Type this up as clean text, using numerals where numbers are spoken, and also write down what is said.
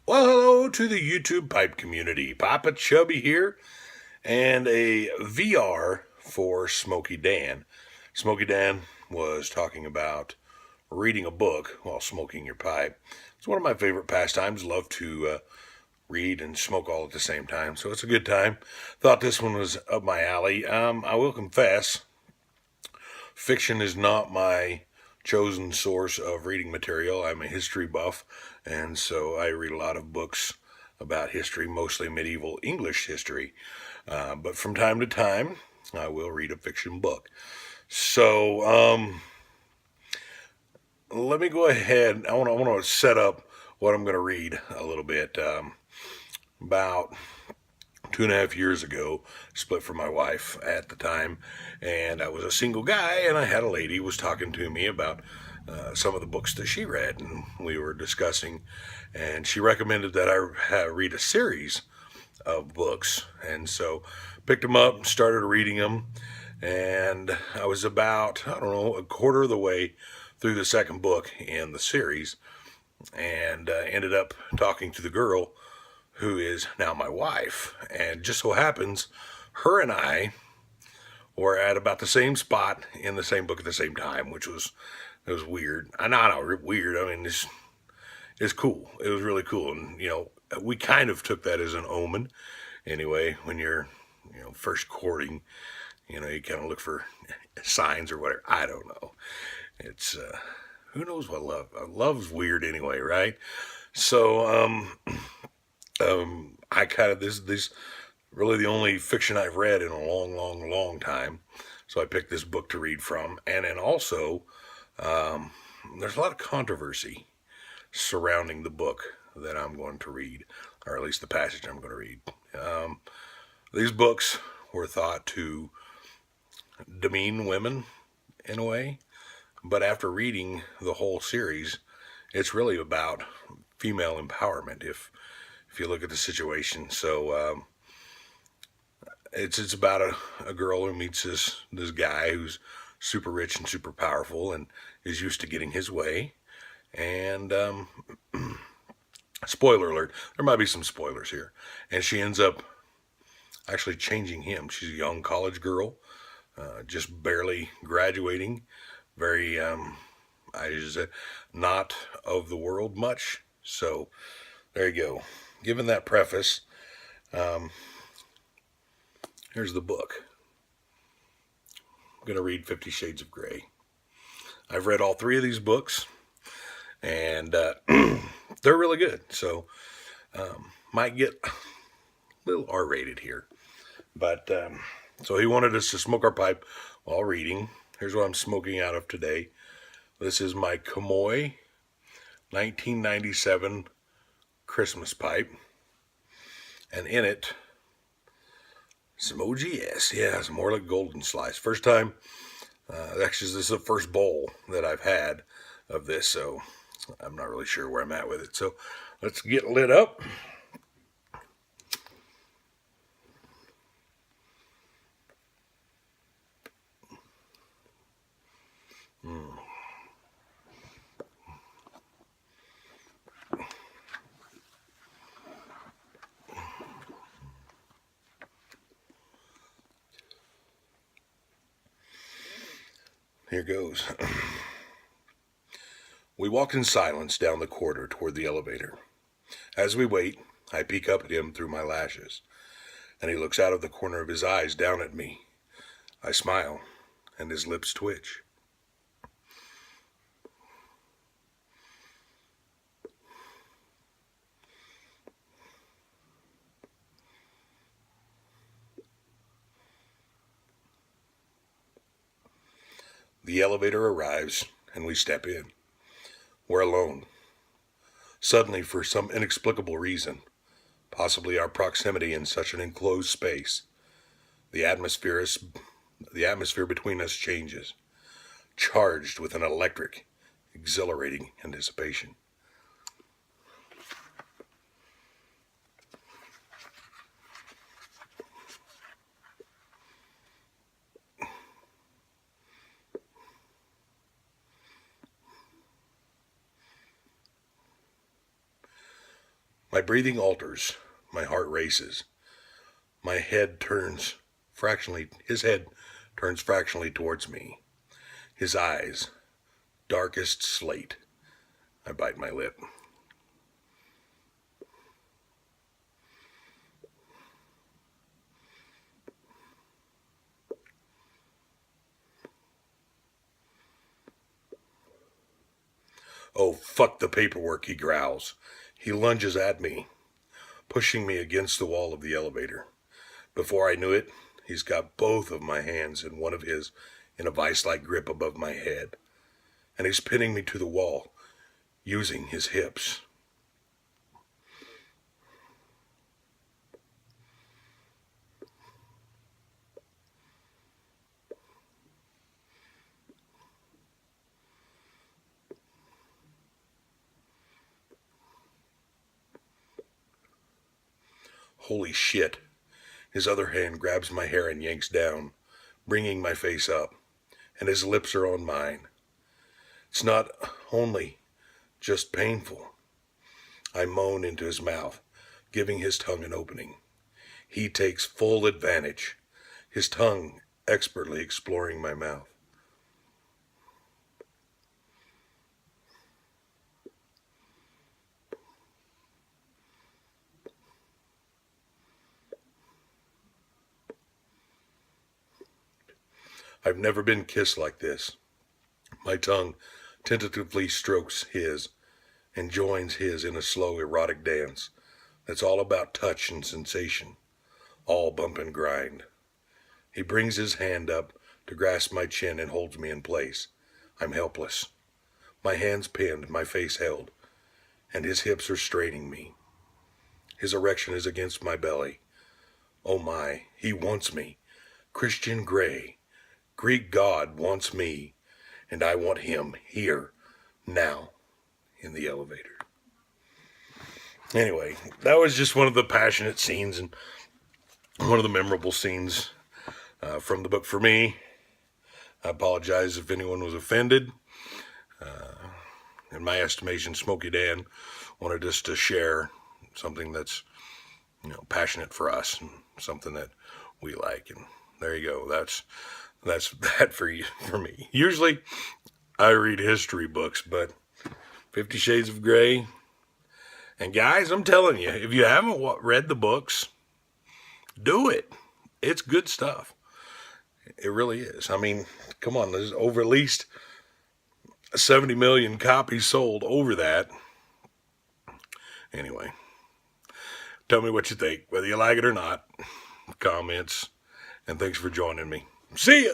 Well, hello to the YouTube pipe community. Papa Chubby here, and a VR for Smokey Dan. Smokey Dan was talking about reading a book while smoking your pipe. It's one of my favorite pastimes. Love to read and smoke all at the same time, so it's a good time. Thought this one was up my alley. I will confess, fiction is not my chosen source of reading material. I'm a history buff, and so I read a lot of books about history, mostly medieval English history. But from time to time, I will read a fiction book. So let me go ahead. I want to set up what I'm going to read a little bit. About 2.5 years ago, split from my wife at the time, and I was a single guy, and I had a lady who was talking to me about some of the books that she read, and we were discussing, and she recommended that I read a series of books, and so picked them up, started reading them, and I was about, I don't know, a quarter of the way through the second book in the series, and ended up talking to the girl who is now my wife. And just so happens, her and I were at about the same spot in the same book at the same time, which was it was weird. Not weird. I mean, it's cool. It was really cool, and we kind of took that as an omen. Anyway, when you're first courting, you kind of look for signs or whatever. I don't know. It's who knows what love. Love's weird anyway, right? So I kind of this really the only fiction I've read in a long time. So I picked this book to read from, and then also there's a lot of controversy surrounding the book that I'm going to read, or at least the passage I'm going to read. These books were thought to demean women in a way, but after reading the whole series, it's really about female empowerment. If you look at the situation, so it's about a girl who meets this guy who's super rich and super powerful and is used to getting his way. And spoiler alert, there might be some spoilers here. And she ends up actually changing him. She's a young college girl, just barely graduating, very I just said not of the world much. So there you go. Given that preface, here's the book. I'm going to read 50 Shades of Grey. I've read all three of these books, and they're really good. So might get a little R-rated here. But so he wanted us to smoke our pipe while reading. Here's what I'm smoking out of today. This is my Kamoy 1997 Christmas pipe. And in it, some OGS. Yeah, some more like Golden Slice. First time, actually, this is the first bowl that I've had of this, so I'm not really sure where I'm at with it. So let's get lit up. Here goes. We walk in silence down the corridor toward the elevator. As we wait, I peek up at him through my lashes, and he looks out of the corner of his eyes down at me. I smile, and his lips twitch. The elevator arrives, and we step in. We're alone. Suddenly, for some inexplicable reason, possibly our proximity in such an enclosed space, the atmosphere between us changes, charged with an electric, exhilarating anticipation. My breathing alters. My heart races. My head turns fractionally, his head turns fractionally towards me. His eyes, darkest slate. I bite my lip. Oh, fuck the paperwork, he growls. He lunges at me, pushing me against the wall of the elevator. Before I knew it, he's got both of my hands in one of his in a vice-like grip above my head, and he's pinning me to the wall, using his hips. Holy shit. His other hand grabs my hair and yanks down, bringing my face up, and his lips are on mine. It's not only just painful. I moan into his mouth, giving his tongue an opening. He takes full advantage, his tongue expertly exploring my mouth. I've never been kissed like this. My tongue tentatively strokes his and joins his in a slow, erotic dance that's all about touch and sensation, all bump and grind. He brings his hand up to grasp my chin and holds me in place. I'm helpless. My hands pinned, my face held, and his hips are straining me. His erection is against my belly. Oh my, he wants me. Christian Grey, Greek God wants me, and I want him here, now, in the elevator. Anyway, that was just one of the passionate scenes and one of the memorable scenes from the book for me. I apologize if anyone was offended. In my estimation, Smokey Dan wanted us to share something that's, passionate for us and something that we like. And there you go. That's that for you, for me. Usually, I read history books, but 50 Shades of Grey. And guys, I'm telling you, if you haven't read the books, do it. It's good stuff. It really is. I mean, come on, there's over at least 70 million copies sold over that. Anyway, tell me what you think, whether you like it or not. Comments, and thanks for joining me. See ya!